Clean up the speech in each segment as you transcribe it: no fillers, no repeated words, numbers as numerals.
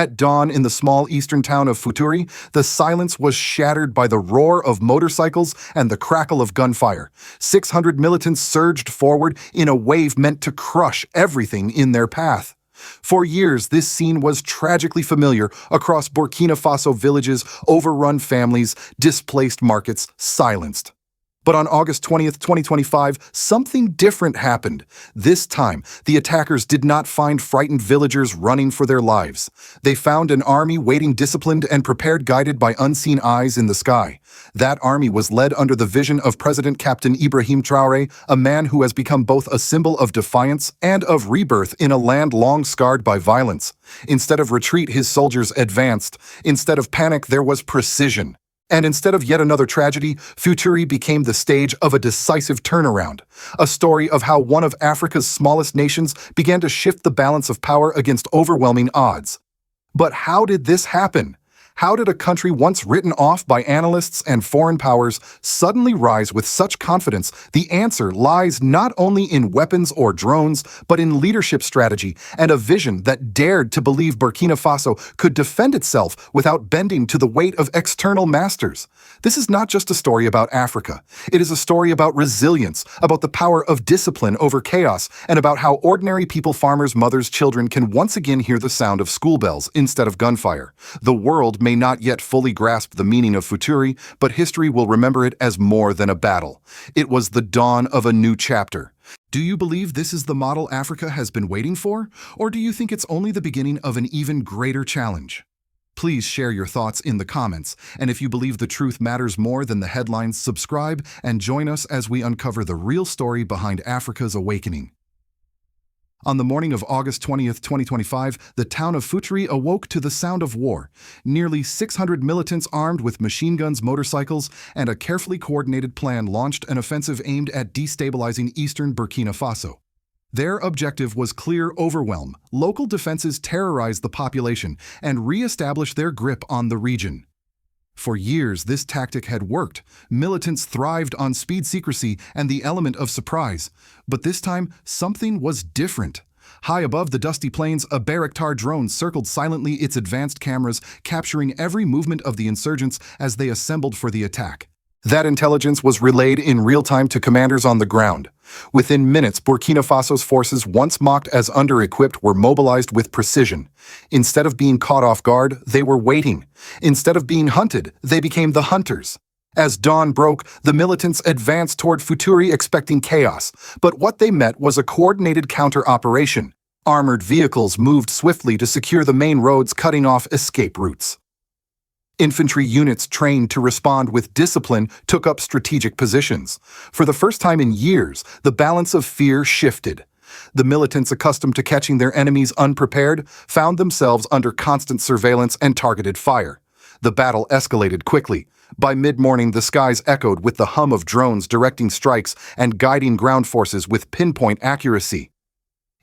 At dawn in the small eastern town of Futuri, the silence was shattered by the roar of motorcycles and the crackle of gunfire. 600 militants surged forward in a wave meant to crush everything in their path. For years, this scene was tragically familiar across Burkina Faso villages, overrun families, displaced markets, silenced. But on August 20th, 2025, something different happened. This time, the attackers did not find frightened villagers running for their lives. They found an army waiting disciplined and prepared, guided by unseen eyes in the sky. That army was led under the vision of President Captain Ibrahim Traoré, a man who has become both a symbol of defiance and of rebirth in a land long scarred by violence. Instead of retreat, his soldiers advanced. Instead of panic, there was precision. And instead of yet another tragedy, Futuri became the stage of a decisive turnaround, a story of how one of Africa's smallest nations began to shift the balance of power against overwhelming odds. But how did this happen? How did a country once written off by analysts and foreign powers suddenly rise with such confidence? The answer lies not only in weapons or drones, but in leadership strategy and a vision that dared to believe Burkina Faso could defend itself without bending to the weight of external masters. This is not just a story about Africa. It is a story about resilience, about the power of discipline over chaos, and about how ordinary people, farmers, mothers, children can once again hear the sound of school bells instead of gunfire. The world may not yet fully grasp the meaning of Futuri, but history will remember it as more than a battle. It was the dawn of a new chapter. Do you believe this is the model Africa has been waiting for? Or do you think it's only the beginning of an even greater challenge? Please share your thoughts in the comments, and if you believe the truth matters more than the headlines, subscribe and join us as we uncover the real story behind Africa's awakening. On the morning of August 20th, 2025, the town of Futuri awoke to the sound of war. Nearly 600 militants armed with machine guns, motorcycles, and a carefully coordinated plan launched an offensive aimed at destabilizing eastern Burkina Faso. Their objective was clear: overwhelm. Local defenses terrorized the population and re-establish their grip on the region. For years, this tactic had worked. Militants thrived on speed, secrecy, and the element of surprise. But this time, something was different. High above the dusty plains, a Bayraktar drone circled silently, its advanced cameras capturing every movement of the insurgents as they assembled for the attack. That intelligence was relayed in real time to commanders on the ground. Within minutes, Burkina Faso's forces, once mocked as under-equipped, were mobilized with precision. Instead of being caught off guard, they were waiting. Instead of being hunted, they became the hunters. As dawn broke, the militants advanced toward Futuri expecting chaos, but what they met was a coordinated counter-operation. Armored vehicles moved swiftly to secure the main roads, cutting off escape routes. Infantry units trained to respond with discipline took up strategic positions. For the first time in years, the balance of fear shifted. The militants, accustomed to catching their enemies unprepared, found themselves under constant surveillance and targeted fire. The battle escalated quickly. By mid-morning, the skies echoed with the hum of drones directing strikes and guiding ground forces with pinpoint accuracy.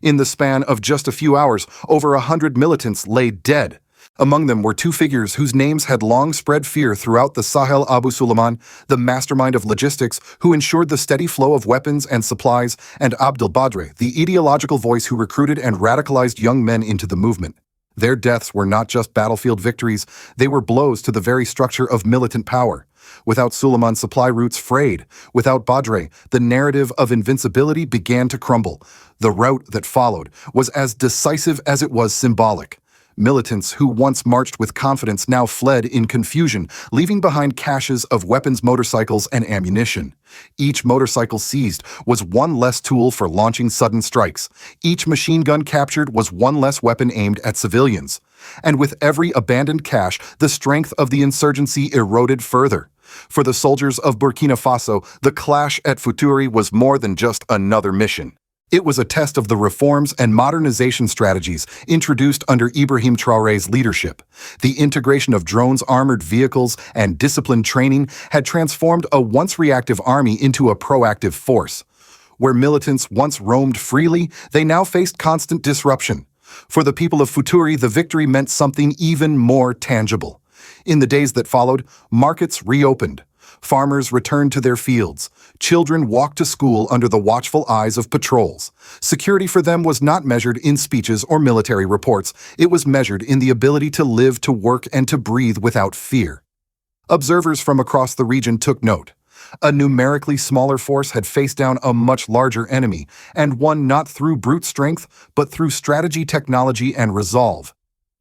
In the span of just a few hours, over 100 militants lay dead. Among them were two figures whose names had long spread fear throughout the Sahel: Abu Suleiman, the mastermind of logistics who ensured the steady flow of weapons and supplies, and Abdel Badre, the ideological voice who recruited and radicalized young men into the movement. Their deaths were not just battlefield victories, they were blows to the very structure of militant power. Without Suleiman, supply routes frayed. Without Badre, the narrative of invincibility began to crumble. The rout that followed was as decisive as it was symbolic. Militants who once marched with confidence now fled in confusion, leaving behind caches of weapons, motorcycles, and ammunition. Each motorcycle seized was one less tool for launching sudden strikes. Each machine gun captured was one less weapon aimed at civilians. And with every abandoned cache, the strength of the insurgency eroded further. For the soldiers of Burkina Faso, the clash at Futuri was more than just another mission. It was a test of the reforms and modernization strategies introduced under Ibrahim Traoré's leadership. The integration of drones, armored vehicles, and disciplined training had transformed a once reactive army into a proactive force. Where militants once roamed freely, they now faced constant disruption. For the people of Futuri, the victory meant something even more tangible. In the days that followed, markets reopened. Farmers returned to their fields. Children walked to school under the watchful eyes of patrols. Security for them was not measured in speeches or military reports. It was measured in the ability to live, to work, and to breathe without fear. Observers from across the region took note. A numerically smaller force had faced down a much larger enemy, and won not through brute strength, but through strategy, technology, and resolve.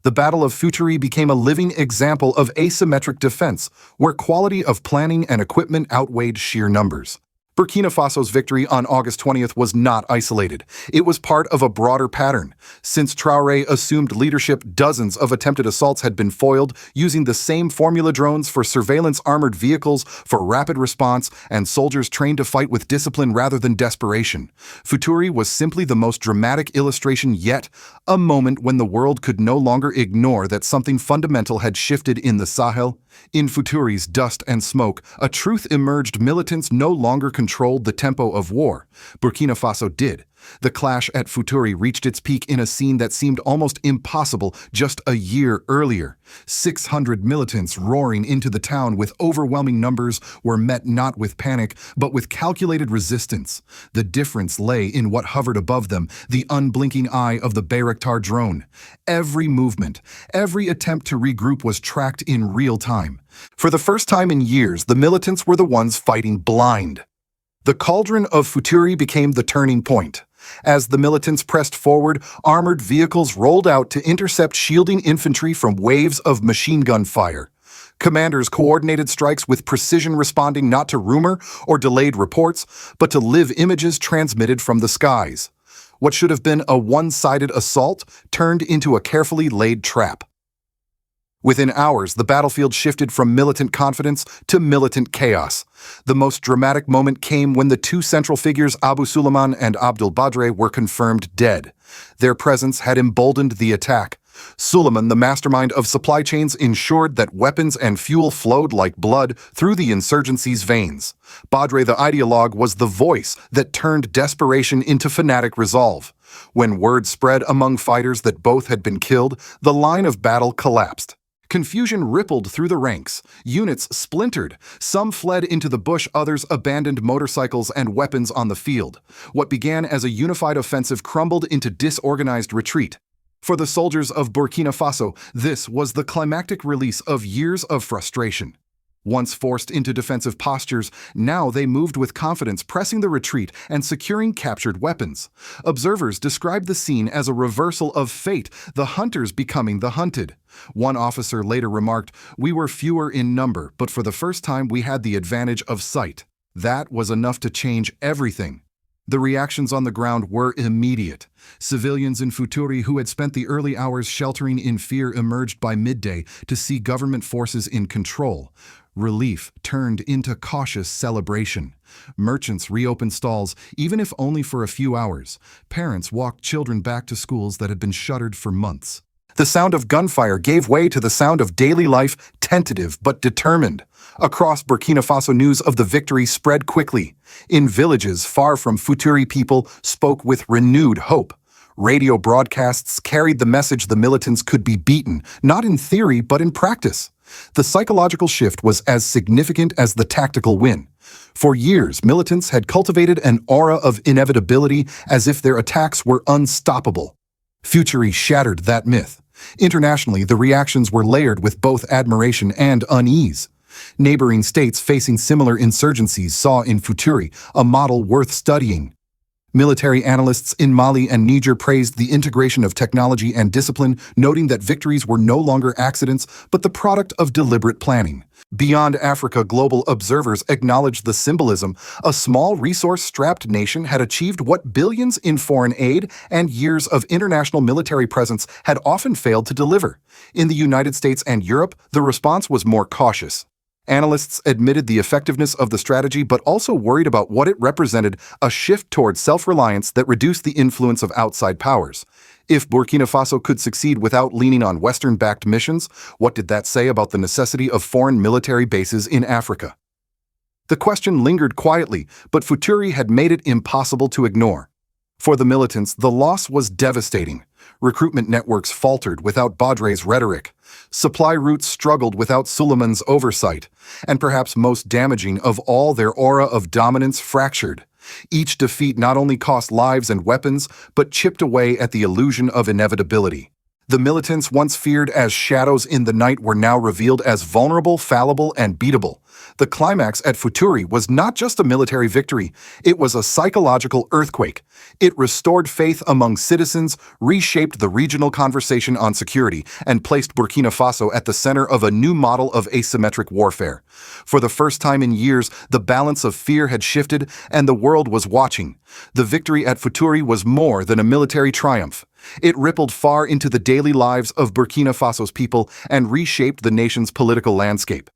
The Battle of Futuri became a living example of asymmetric defense, where quality of planning and equipment outweighed sheer numbers. Burkina Faso's victory on August 20th was not isolated. It was part of a broader pattern. Since Traoré assumed leadership, dozens of attempted assaults had been foiled using the same formula: drones for surveillance, armored vehicles for rapid response, and soldiers trained to fight with discipline rather than desperation. Futuri was simply the most dramatic illustration yet, a moment when the world could no longer ignore that something fundamental had shifted in the Sahel. In Futuri's dust and smoke, a truth emerged: militants no longer controlled the tempo of war. Burkina Faso did. The clash at Futuri reached its peak in a scene that seemed almost impossible just a year earlier. 600 militants roaring into the town with overwhelming numbers were met not with panic, but with calculated resistance. The difference lay in what hovered above them, the unblinking eye of the Bayraktar drone. Every movement, every attempt to regroup was tracked in real time. For the first time in years, the militants were the ones fighting blind. The cauldron of Futuri became the turning point. As the militants pressed forward, armored vehicles rolled out to intercept shielding infantry from waves of machine gun fire. Commanders coordinated strikes with precision, responding not to rumor or delayed reports, but to live images transmitted from the skies. What should have been a one-sided assault turned into a carefully laid trap. Within hours, the battlefield shifted from militant confidence to militant chaos. The most dramatic moment came when the two central figures, Abu Suleiman and Abdul Badre, were confirmed dead. Their presence had emboldened the attack. Suleiman, the mastermind of supply chains, ensured that weapons and fuel flowed like blood through the insurgency's veins. Badre, the ideologue, was the voice that turned desperation into fanatic resolve. When word spread among fighters that both had been killed, the line of battle collapsed. Confusion rippled through the ranks. Units splintered. Some fled into the bush, others abandoned motorcycles and weapons on the field. What began as a unified offensive crumbled into disorganized retreat. For the soldiers of Burkina Faso, this was the climactic release of years of frustration. Once forced into defensive postures, now they moved with confidence, pressing the retreat and securing captured weapons. Observers described the scene as a reversal of fate, the hunters becoming the hunted. One officer later remarked, "We were fewer in number, but for the first time we had the advantage of sight." That was enough to change everything. The reactions on the ground were immediate. Civilians in Futuri who had spent the early hours sheltering in fear emerged by midday to see government forces in control. Relief turned into cautious celebration. Merchants reopened stalls, even if only for a few hours. Parents walked children back to schools that had been shuttered for months. The sound of gunfire gave way to the sound of daily life, tentative but determined. Across Burkina Faso, news of the victory spread quickly. In villages far from Futuri, people spoke with renewed hope. Radio broadcasts carried the message the militants could be beaten, not in theory but in practice. The psychological shift was as significant as the tactical win. For years, militants had cultivated an aura of inevitability, as if their attacks were unstoppable. Futuri shattered that myth. Internationally, the reactions were layered with both admiration and unease. Neighboring states facing similar insurgencies saw in Futuri a model worth studying. Military analysts in Mali and Niger praised the integration of technology and discipline, noting that victories were no longer accidents but the product of deliberate planning. Beyond Africa, global observers acknowledged the symbolism. A small, resource-strapped nation had achieved what billions in foreign aid and years of international military presence had often failed to deliver. In the United States and Europe, the response was more cautious. Analysts admitted the effectiveness of the strategy but also worried about what it represented: a shift toward self-reliance that reduced the influence of outside powers. If Burkina Faso could succeed without leaning on Western-backed missions, what did that say about the necessity of foreign military bases in Africa? The question lingered quietly, but Futuri had made it impossible to ignore. For the militants, the loss was devastating. Recruitment networks faltered without Badre's rhetoric. Supply routes struggled without Suleiman's oversight. And perhaps most damaging of all, their aura of dominance fractured. Each defeat not only cost lives and weapons, but chipped away at the illusion of inevitability. The militants once feared as shadows in the night were now revealed as vulnerable, fallible, and beatable. The climax at Futuri was not just a military victory, it was a psychological earthquake. It restored faith among citizens, reshaped the regional conversation on security, and placed Burkina Faso at the center of a new model of asymmetric warfare. For the first time in years, the balance of fear had shifted, and the world was watching. The victory at Futuri was more than a military triumph. It rippled far into the daily lives of Burkina Faso's people and reshaped the nation's political landscape.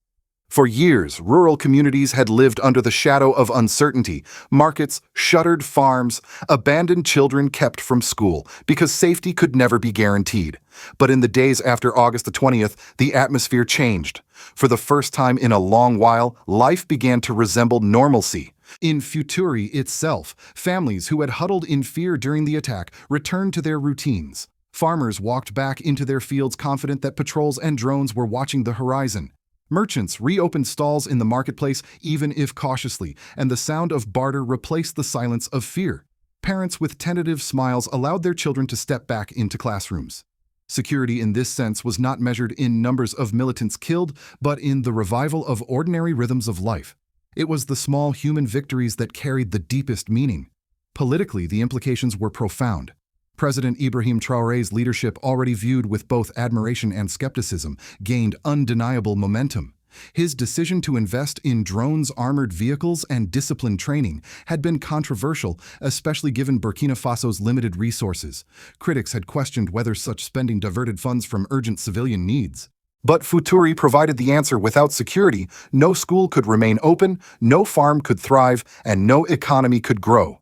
For years, rural communities had lived under the shadow of uncertainty. Markets, shuttered farms, abandoned children kept from school because safety could never be guaranteed. But in the days after August the 20th, the atmosphere changed. For the first time in a long while, life began to resemble normalcy. In Futuri itself, families who had huddled in fear during the attack returned to their routines. Farmers walked back into their fields confident that patrols and drones were watching the horizon. Merchants reopened stalls in the marketplace, even if cautiously, and the sound of barter replaced the silence of fear. Parents with tentative smiles allowed their children to step back into classrooms. Security in this sense was not measured in numbers of militants killed, but in the revival of ordinary rhythms of life. It was the small human victories that carried the deepest meaning. Politically, the implications were profound. President Ibrahim Traoré's leadership, already viewed with both admiration and skepticism, gained undeniable momentum. His decision to invest in drones, armored vehicles, and disciplined training had been controversial, especially given Burkina Faso's limited resources. Critics had questioned whether such spending diverted funds from urgent civilian needs. But Futuri provided the answer. Without security, no school could remain open, no farm could thrive, and no economy could grow.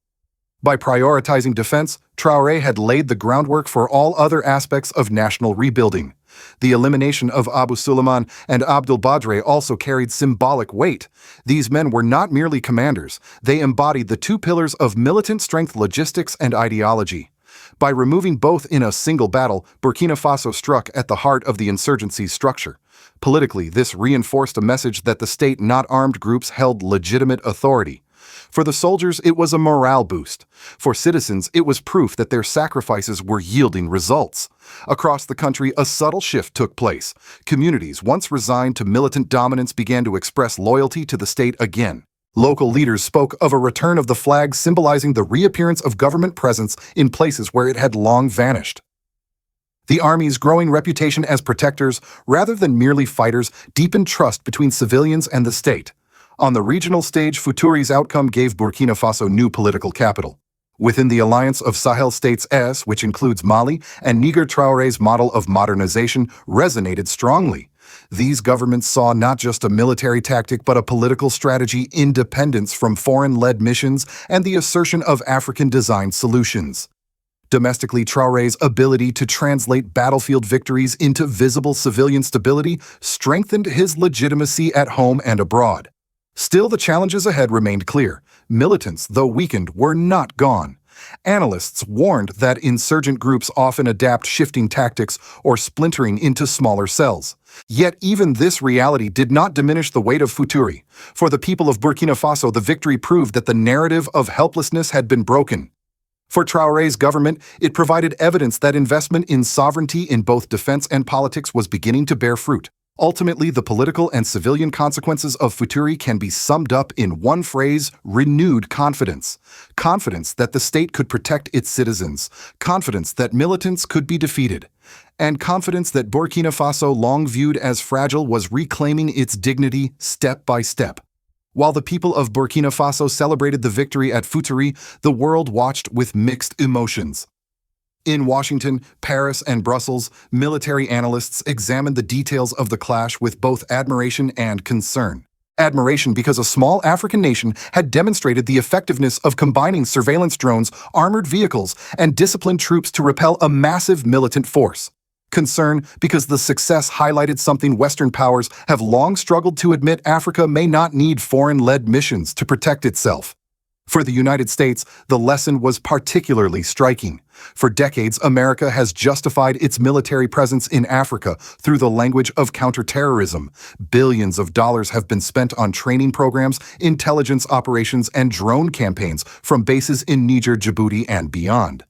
By prioritizing defense, Traoré had laid the groundwork for all other aspects of national rebuilding. The elimination of Abu Suleiman and Abdel Badre also carried symbolic weight. These men were not merely commanders, they embodied the two pillars of militant strength: logistics and ideology. By removing both in a single battle, Burkina Faso struck at the heart of the insurgency's structure. Politically, this reinforced a message that the state, not armed groups, held legitimate authority. For the soldiers, it was a morale boost. For citizens, it was proof that their sacrifices were yielding results. Across the country, a subtle shift took place. Communities once resigned to militant dominance began to express loyalty to the state again. Local leaders spoke of a return of the flag, symbolizing the reappearance of government presence in places where it had long vanished. The army's growing reputation as protectors, rather than merely fighters, deepened trust between civilians and the state. On the regional stage, Futuri's outcome gave Burkina Faso new political capital. Within the alliance of Sahel states, which includes Mali and Niger, Traoré's model of modernization resonated strongly. These governments saw not just a military tactic but a political strategy: independence from foreign-led missions and the assertion of African-designed solutions. Domestically, Traoré's ability to translate battlefield victories into visible civilian stability strengthened his legitimacy at home and abroad. Still, the challenges ahead remained clear. Militants, though weakened, were not gone. Analysts warned that insurgent groups often adapt, shifting tactics or splintering into smaller cells. Yet even this reality did not diminish the weight of Futuri. For the people of Burkina Faso, the victory proved that the narrative of helplessness had been broken. For Traoré's government, it provided evidence that investment in sovereignty in both defense and politics was beginning to bear fruit. Ultimately, the political and civilian consequences of Futuri can be summed up in one phrase: renewed confidence. Confidence that the state could protect its citizens, confidence that militants could be defeated, and confidence that Burkina Faso, long viewed as fragile, was reclaiming its dignity step by step. While the people of Burkina Faso celebrated the victory at Futuri, the world watched with mixed emotions. In Washington, Paris, and Brussels, military analysts examined the details of the clash with both admiration and concern. Admiration because a small African nation had demonstrated the effectiveness of combining surveillance drones, armored vehicles, and disciplined troops to repel a massive militant force. Concern because the success highlighted something Western powers have long struggled to admit: Africa may not need foreign-led missions to protect itself. For the United States, the lesson was particularly striking. For decades, America has justified its military presence in Africa through the language of counterterrorism. Billions of dollars have been spent on training programs, intelligence operations, and drone campaigns from bases in Niger, Djibouti, and beyond.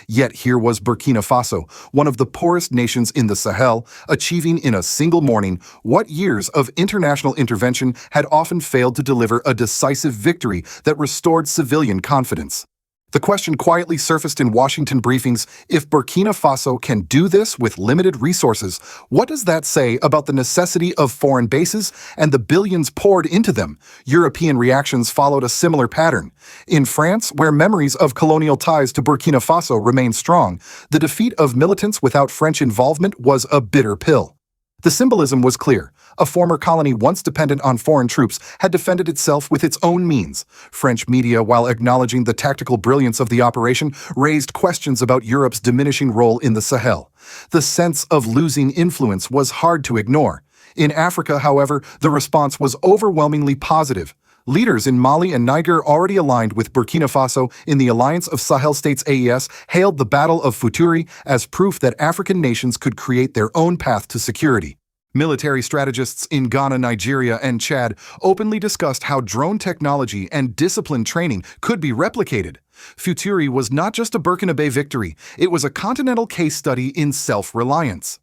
Yet here was Burkina Faso, one of the poorest nations in the Sahel, achieving in a single morning what years of international intervention had often failed to deliver a decisive victory that restored civilian confidence. The question quietly surfaced in Washington briefings: if Burkina Faso can do this with limited resources, what does that say about the necessity of foreign bases and the billions poured into them? European reactions followed a similar pattern. In France, where memories of colonial ties to Burkina Faso remain strong, the defeat of militants without French involvement was a bitter pill. The symbolism was clear. A former colony once dependent on foreign troops had defended itself with its own means. French media, while acknowledging the tactical brilliance of the operation, raised questions about Europe's diminishing role in the Sahel. The sense of losing influence was hard to ignore. In Africa, however, the response was overwhelmingly positive. Leaders in Mali and Niger, already aligned with Burkina Faso in the Alliance of Sahel States AES, hailed the Battle of Futuri as proof that African nations could create their own path to security. Military strategists in Ghana, Nigeria, and Chad openly discussed how drone technology and disciplined training could be replicated. Futuri was not just a Burkina victory, it was a continental case study in self-reliance.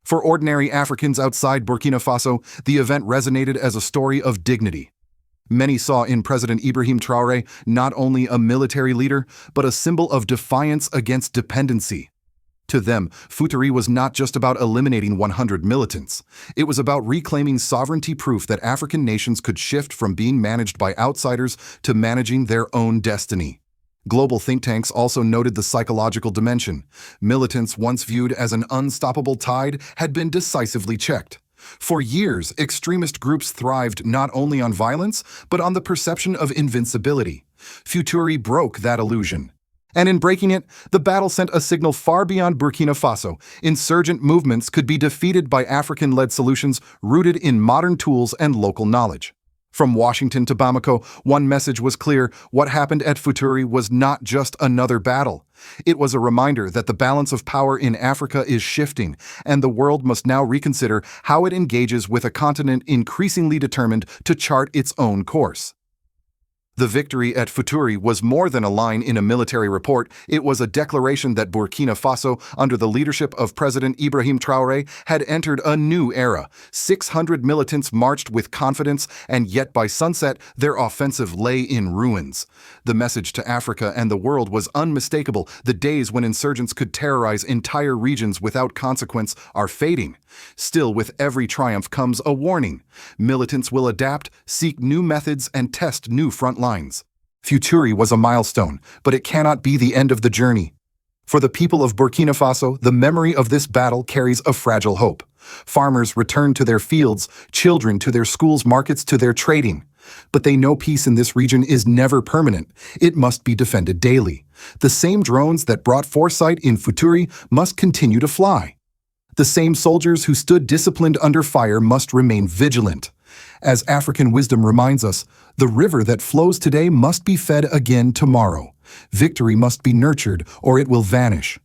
For ordinary Africans outside Burkina Faso, the event resonated as a story of dignity. Many saw in President Ibrahim Traoré not only a military leader, but a symbol of defiance against dependency. To them, Futuri was not just about eliminating 100 militants. It was about reclaiming sovereignty, proof that African nations could shift from being managed by outsiders to managing their own destiny. Global think tanks also noted the psychological dimension. Militants, once viewed as an unstoppable tide, had been decisively checked. For years, extremist groups thrived not only on violence, but on the perception of invincibility. Futuri broke that illusion. And in breaking it, the battle sent a signal far beyond Burkina Faso. Insurgent movements could be defeated by African-led solutions rooted in modern tools and local knowledge. From Washington to Bamako, one message was clear: what happened at Futuri was not just another battle. It was a reminder that the balance of power in Africa is shifting, and the world must now reconsider how it engages with a continent increasingly determined to chart its own course. The victory at Futuri was more than a line in a military report. It was a declaration that Burkina Faso, under the leadership of President Ibrahim Traoré, had entered a new era. 600 militants marched with confidence, and yet by sunset, their offensive lay in ruins. The message to Africa and the world was unmistakable. The days when insurgents could terrorize entire regions without consequence are fading. Still, with every triumph comes a warning. Militants will adapt, seek new methods, and test new front lines. Futuri was a milestone, but it cannot be the end of the journey. For the people of Burkina Faso, the memory of this battle carries a fragile hope. Farmers return to their fields, children to their schools, markets to their trading. But they know peace in this region is never permanent. It must be defended daily. The same drones that brought foresight in Futuri must continue to fly. The same soldiers who stood disciplined under fire must remain vigilant. As African wisdom reminds us, the river that flows today must be fed again tomorrow. Victory must be nurtured, or it will vanish.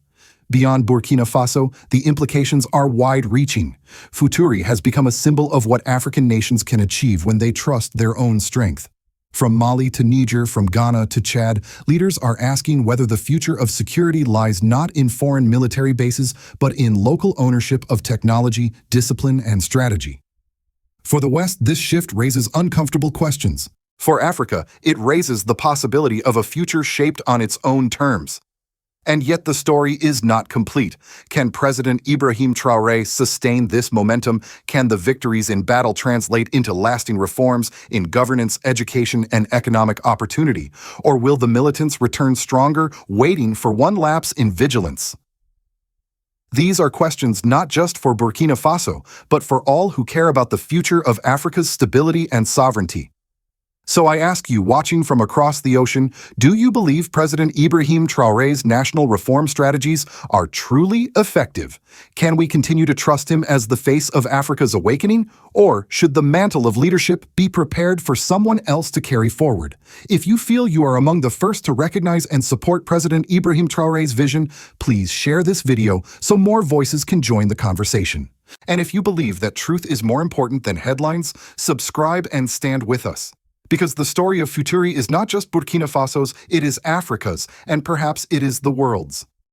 Beyond Burkina Faso, the implications are wide-reaching. Futuri has become a symbol of what African nations can achieve when they trust their own strength. From Mali to Niger, from Ghana to Chad, leaders are asking whether the future of security lies not in foreign military bases, but in local ownership of technology, discipline, and strategy. For the West, this shift raises uncomfortable questions. For Africa, it raises the possibility of a future shaped on its own terms. And yet the story is not complete. Can President Ibrahim Traoré sustain this momentum? Can the victories in battle translate into lasting reforms in governance, education, and economic opportunity? Or will the militants return stronger, waiting for one lapse in vigilance? These are questions not just for Burkina Faso, but for all who care about the future of Africa's stability and sovereignty. So I ask you, watching from across the ocean, do you believe President Ibrahim Traoré's national reform strategies are truly effective? Can we continue to trust him as the face of Africa's awakening? Or should the mantle of leadership be prepared for someone else to carry forward? If you feel you are among the first to recognize and support President Ibrahim Traoré's vision, please share this video so more voices can join the conversation. And if you believe that truth is more important than headlines, subscribe and stand with us. Because the story of Futuri is not just Burkina Faso's, it is Africa's, and perhaps it is the world's.